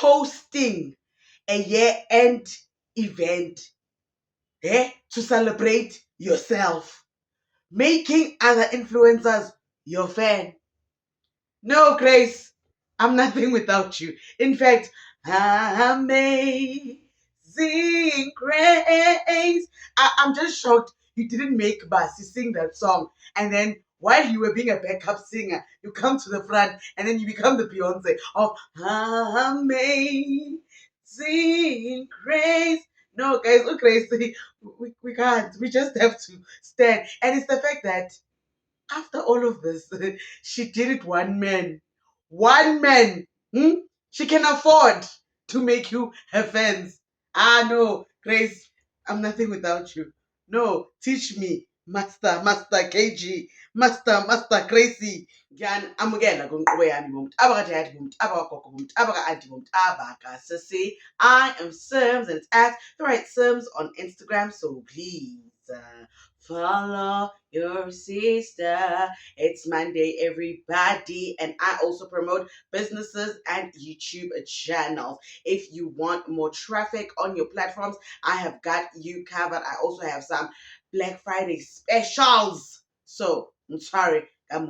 hosting a year-end event to celebrate yourself, making other influencers your fan. No, Grace, I'm nothing without you. In fact, amazing grace. I'm just shocked you didn't make Basi sing that song. And then while you were being a backup singer, you come to the front and then you become the Beyonce of amazing grace. No, guys, look, Grace, we can't. We just have to stand. And it's the fact that after all of this, she did it one man. One man. She can afford to make you her fans. Ah, no, Grace, I'm nothing without you. No, teach me, Master KG, Master Gracie. Ngiyan amukela konqobo yami ngomuntu abakade ngomuntu abakagogo ngomuntu abaka-anti ngomuntu abaka-sissy. I am Sims and it's at the right Sims on Instagram, so please follow your sister. It's Monday, everybody, and I also promote businesses and YouTube channels. If you want more traffic on your platforms, I have got you covered. I also have some Black Friday specials. So, I'm sorry. Are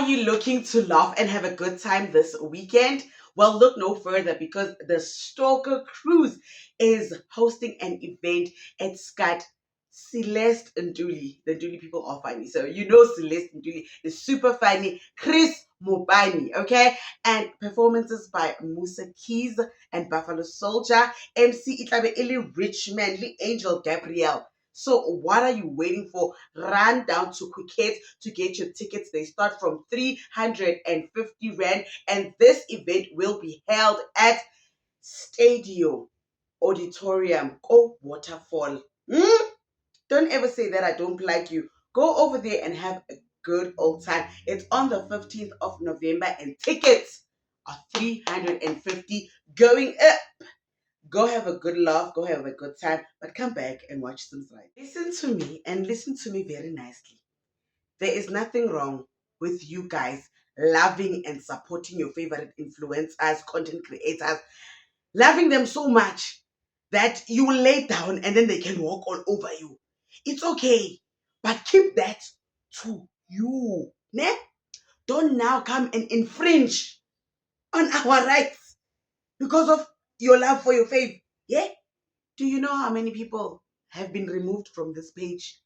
you looking to laugh and have a good time this weekend? Well, look no further because the Stalker Cruise is hosting an event. It's got Celeste Nduli. The Nduli people are funny. So you know Celeste Nduli is super funny. Chris Mobani, okay? And performances by Musa Keys and Buffalo Soldier. MC Itlabe Ili Richman, Lee Angel Gabrielle. So what are you waiting for? Run down to Quicket to get your tickets. They start from 350 Rand. And this event will be held at Stadio Auditorium, Waterfall. Don't ever say that I don't like you. Go over there and have a good old time. It's on the 15th of November and tickets are 350 going up. Go have a good laugh, go have a good time, but come back and watch some slides. Listen to me and listen to me very nicely. There is nothing wrong with you guys loving and supporting your favorite influencers, content creators, loving them so much that you will lay down and then they can walk all over you. It's okay, but keep that to you. Ne? Don't now come and infringe on our rights because of your love for your faith. Yeah? Do you know how many people have been removed from this page?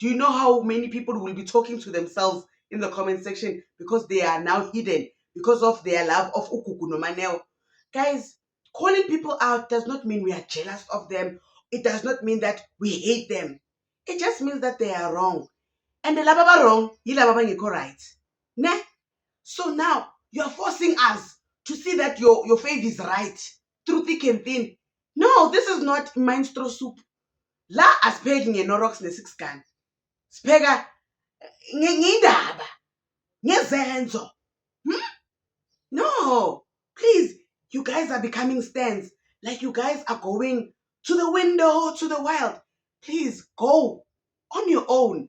Do you know how many people will be talking to themselves in the comment section because they are now hidden because of their love of Ukuku no Maneo? Guys, calling people out does not mean we are jealous of them. It does not mean that we hate them. It just means that they are wrong. And the lababa wrong, you lababa ngekho right. Ne? So now you are forcing us to see that your faith is right through thick and thin. No, this is not minstrel soup. La aspheki ngenorox ne-6 gun. Spheka ngindaba, ngezenzo. No, please, you guys are becoming stands. Like you guys are going to the window, to the wild. Please go on your own.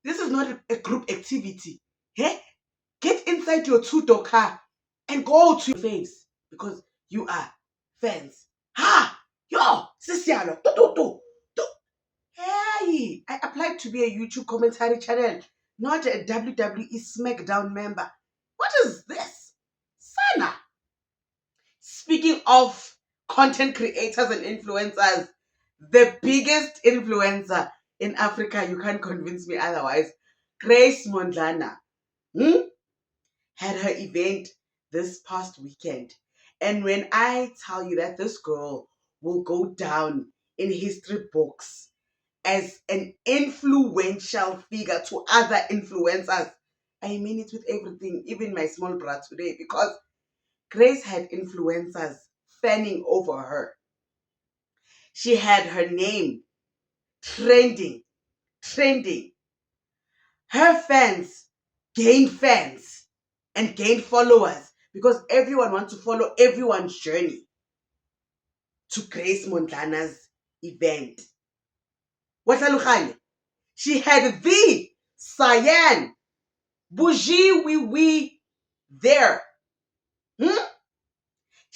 This is not a group activity. Hey? Get inside your two-door car and go to your face because you are fans. Ha! Yo! Sisiano! Hey! I applied to be a YouTube commentary channel, not a WWE SmackDown member. What is this? Sana! Speaking of content creators and influencers, the biggest influencer in Africa, you can't convince me otherwise, Grace Mondlana, had her event this past weekend. And when I tell you that this girl will go down in history books as an influential figure to other influencers, I mean it with everything, even my small brother today, because Grace had influencers fanning over her. She had her name trending. Her fans gained fans and gained followers because everyone wants to follow everyone's journey to Grace Mondlana's event. Watalukane, she had the Cyan Bougie Wee Wee there.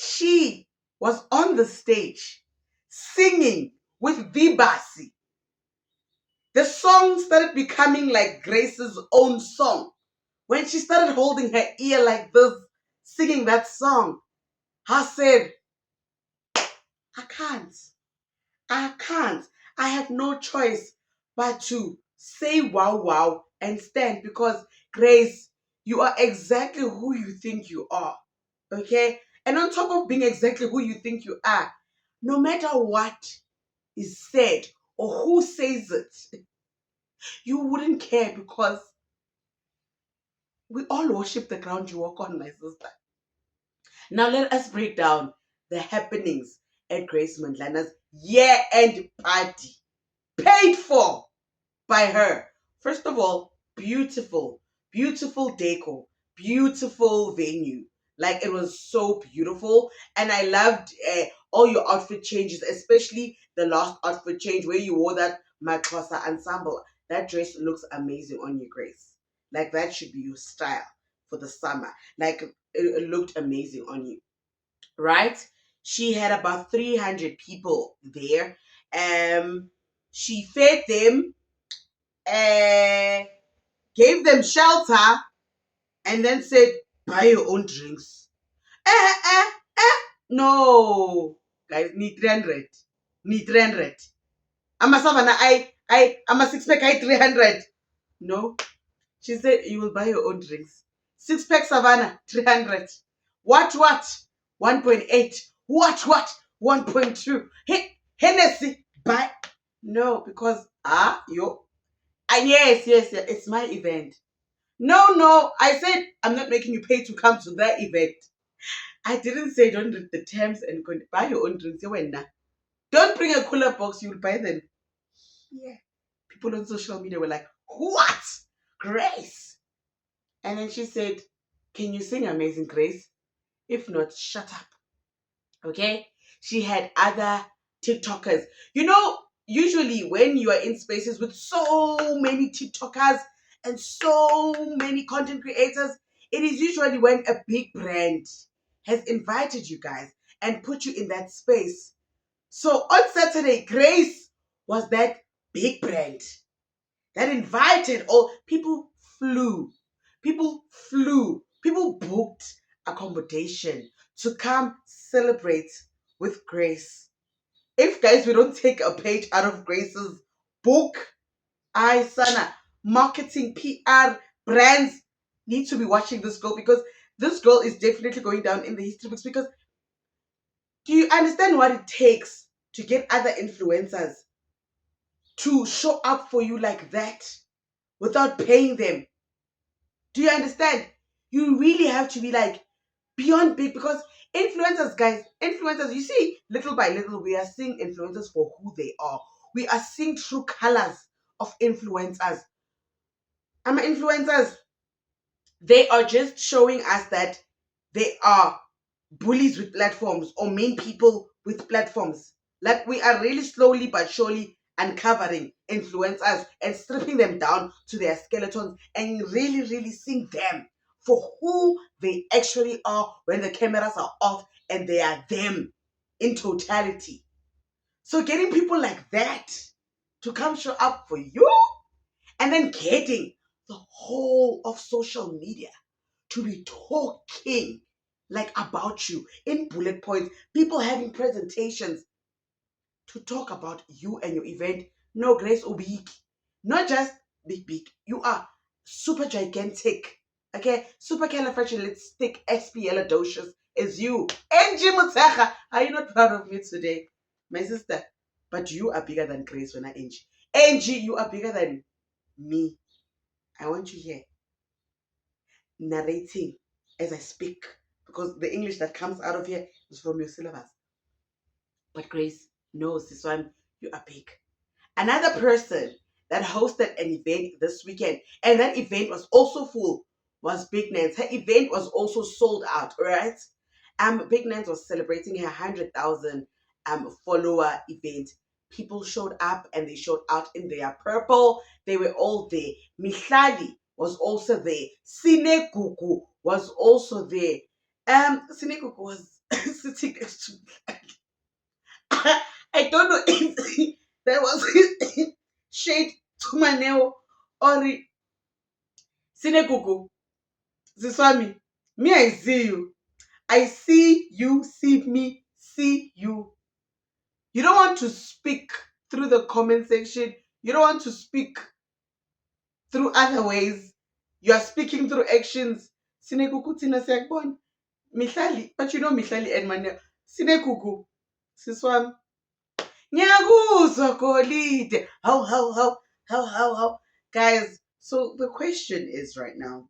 She was on the stage singing with Vibasi. The song started becoming like Grace's own song. When she started holding her ear like this, singing that song, I said, I can't. I can't. I have no choice but to say wow wow and stand because Grace, you are exactly who you think you are. Okay? And on top of being exactly who you think you are, no matter what is said or who says it, you wouldn't care because we all worship the ground you walk on, my sister. Now let us break down the happenings at Grace Mandlana's year-end party, paid for by her. First of all, beautiful, beautiful decor, beautiful venue. Like it was so beautiful, and I loved all your outfit changes, especially the last outfit change where you wore that Maxhosa ensemble. That dress looks amazing on you, Grace. Like that should be your style for the summer. Like it looked amazing on you, right? She had about 300 people there. She fed them, uh, gave them shelter, and then said, buy your own drinks. Eh, eh, eh. No, guys, need 300. Need 300. I'm a savannah, I'm a six pack, I 300. No, she said, you will buy your own drinks. Six pack Savannah, 300. What? 1.8. What? 1.2. Hey, Hennessy, buy. No, because, yes, it's my event. No, I said I'm not making you pay to come to that event. I didn't say don't read the terms and buy your own drinks. Don't bring a cooler box, you'll buy them. Yeah. People on social media were like, what? Grace? And then she said, can you sing Amazing Grace? If not, shut up. Okay? She had other TikTokers. Usually when you are in spaces with so many TikTokers and so many content creators, it is usually when a big brand has invited you guys and put you in that space. So on Saturday, Grace was that big brand that invited all people flew. People booked accommodation to come celebrate with Grace. If guys, we don't take a page out of Grace's book, I sana marketing, PR, brands need to be watching this girl because this girl is definitely going down in the history books. Because do you understand what it takes to get other influencers to show up for you like that without paying them? Do you understand? You really have to be like beyond big because influencers, guys, influencers, you see, little by little, we are seeing influencers for who they are. We are seeing true colors of influencers. Influencers, they are just showing us that they are bullies with platforms or mean people with platforms. Like we are really slowly but surely uncovering influencers and stripping them down to their skeletons and really seeing them for who they actually are when the cameras are off and they are them in totality. So getting people like that to come show up for you and then getting the whole of social media to be talking like about you in bullet points, people having presentations to talk about you and your event. No, Grace Obik, not just big. You are super gigantic. Okay, supercalifragilistic expialidocious is you. Angie Mutsacha, are you not proud of me today, my sister? But you are bigger than Grace when I Angie. Angie, you are bigger than me. I want you here narrating as I speak because the English that comes out of here is from your syllabus. But Grace knows this one, you are big. Another person that hosted an event this weekend, and that event was also full, was Big Nance. Her event was also sold out, right? Big Nance was celebrating her 100,000 follower event. People showed up and they showed out in their purple. They were all there. Mihlali was also there. Sine Gugu was also there. Sine Gugu was sitting next to me. I don't know if there was shade to my nail or Sinegugu. Ziswami, me I see you. I see you, see me, see you. You don't want to speak through the comment section. You don't want to speak through other ways. You are speaking through actions. Sinekuku tina sekbon. Mihlali, but you know Mihlali and Mania. Sinekuku. Siswam. Nyakuzwa golide. How. Guys, so the question is right now,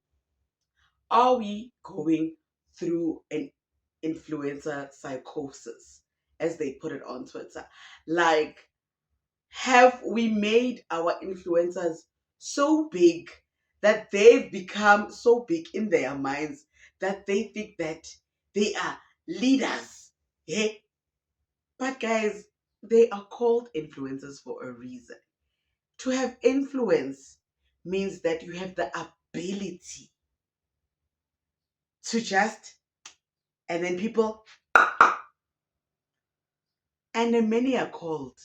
are we going through an influencer psychosis, as they put it on Twitter? Like, have we made our influencers so big that they've become so big in their minds that they think that they are leaders? Yeah? But guys, they are called influencers for a reason. To have influence means that you have the ability to just, and then people, and then many are called,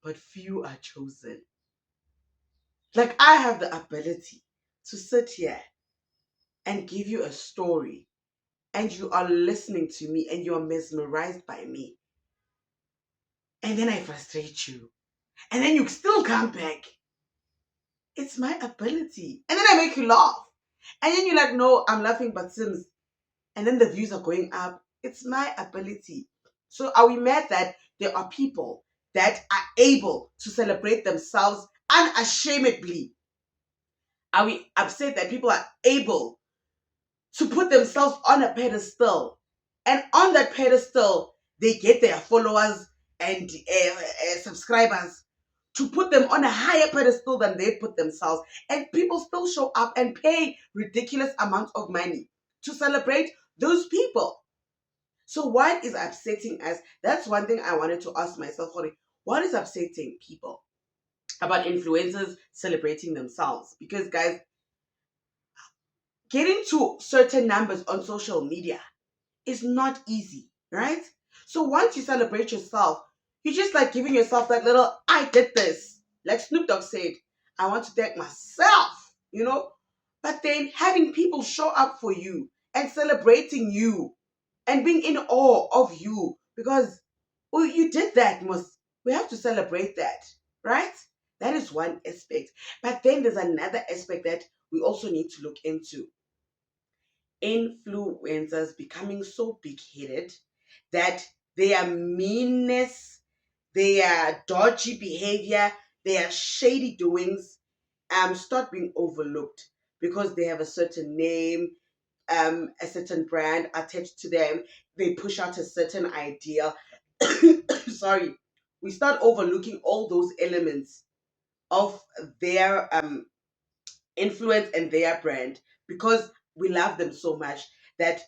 but few are chosen. Like, I have the ability to sit here and give you a story, and you are listening to me and you are mesmerized by me. And then I frustrate you. And then you still come back. It's my ability. And then I make you laugh. And then you're like, no, I'm laughing, but Sims. And then the views are going up. It's my ability. So are we mad that there are people that are able to celebrate themselves unashamedly? Are we upset that people are able to put themselves on a pedestal, and on that pedestal they get their followers and subscribers to put them on a higher pedestal than they put themselves, and people still show up and pay ridiculous amounts of money to celebrate those people? So what is upsetting us? That's one thing I wanted to ask myself. What is upsetting people about influencers celebrating themselves? Because guys, getting to certain numbers on social media is not easy, right? So once you celebrate yourself, you're just like giving yourself that little, I did this. Like Snoop Dogg said, I want to thank myself. But then having people show up for you and celebrating you and being in awe of you because, well, you did that, we have to celebrate that, right? That is one aspect. But then there's another aspect that we also need to look into: influencers becoming so big-headed that their meanness, their dodgy behavior, their shady doings start being overlooked because they have a certain name, a certain brand attached to them. They push out a certain idea. Sorry, we start overlooking all those elements of their influence and their brand because we love them so much that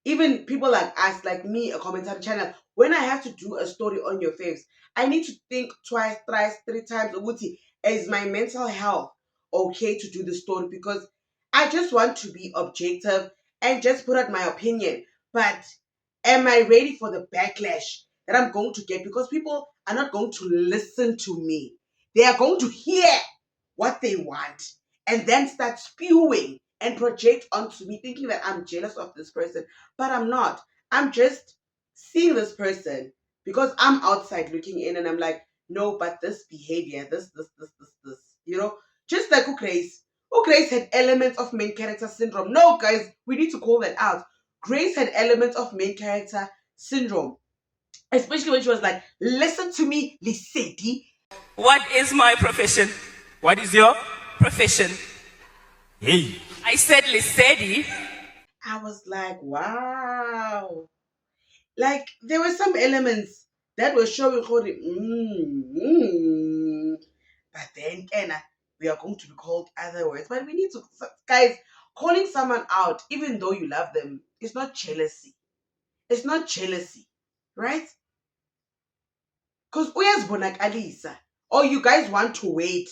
even people like us, like me, a commentator channel, when I have to do a story on your face, I need to think twice, thrice, three times. Uguti, is my mental health okay to do the story? Because I just want to be objective and just put out my opinion. But am I ready for the backlash that I'm going to get? Because people are not going to listen to me. They are going to hear what they want and then start spewing and project onto me, thinking that I'm jealous of this person. But I'm not. I'm just seeing this person because I'm outside looking in and I'm like, no, but this behavior, this, just like Grace. Grace had elements of main character syndrome. No, guys, we need to call that out. Grace had elements of main character syndrome, especially when she was like, listen to me, Lisedi. What is my profession? What is your profession? Hey. I said Lisedi. I was like, wow. Like, there were some elements that were showing Hori. But then, Kenna, we are going to be called other words. But we need to, guys, calling someone out, even though you love them, is not jealousy. It's not jealousy, right? Because uyazibonakalisa, or you guys want to wait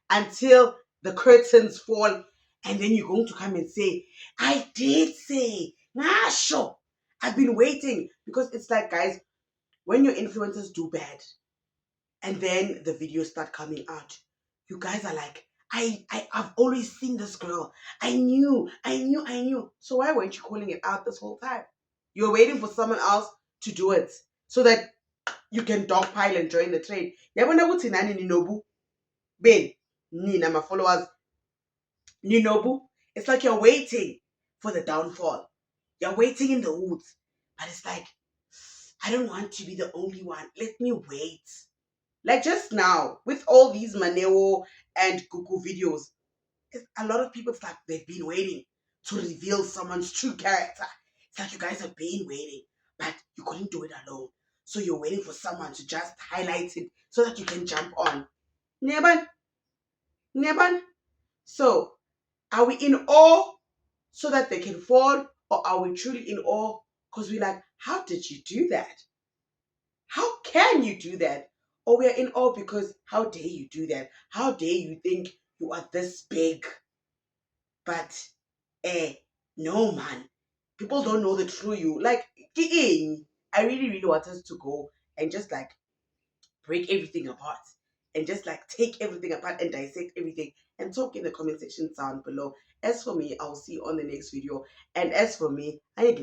until the curtains fall and then you're going to come and say, I did say, ngasho, I've been waiting because it's like, guys, when your influencers do bad and then the videos start coming out, you guys are like, I've always seen this girl. I knew. So why weren't you calling it out this whole time? You're waiting for someone else to do it so that you can dogpile and join the trade. Yabona ukuthi nani ninobu? Ben, nina my followers, ninobu. It's like you're waiting for the downfall. You're waiting in the woods. But it's like, I don't want to be the only one. Let me wait. Like just now, with all these Maneo and Kuku videos, a lot of people, it's like they've been waiting to reveal someone's true character. It's like you guys have been waiting, but you couldn't do it alone. So you're waiting for someone to just highlight it so that you can jump on. Neban? Neban? So, are we in awe so that they can fall? Or are we truly in awe because we're like, how did you do that? How can you do that? Or we're in awe because how dare you do that? How dare you think you are this big? But no man. People don't know the true you. Like, I really, really want us to go and just like break everything apart and just like take everything apart and dissect everything and talk in the comment section down below. As for me, I'll see you on the next video. And as for me, I need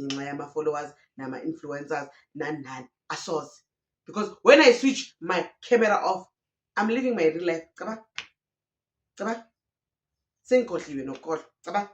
my followers, my influencers, nan asos. Because when I switch my camera off, I'm living my real life. Kaba? Kaba? Same no call. Kaba?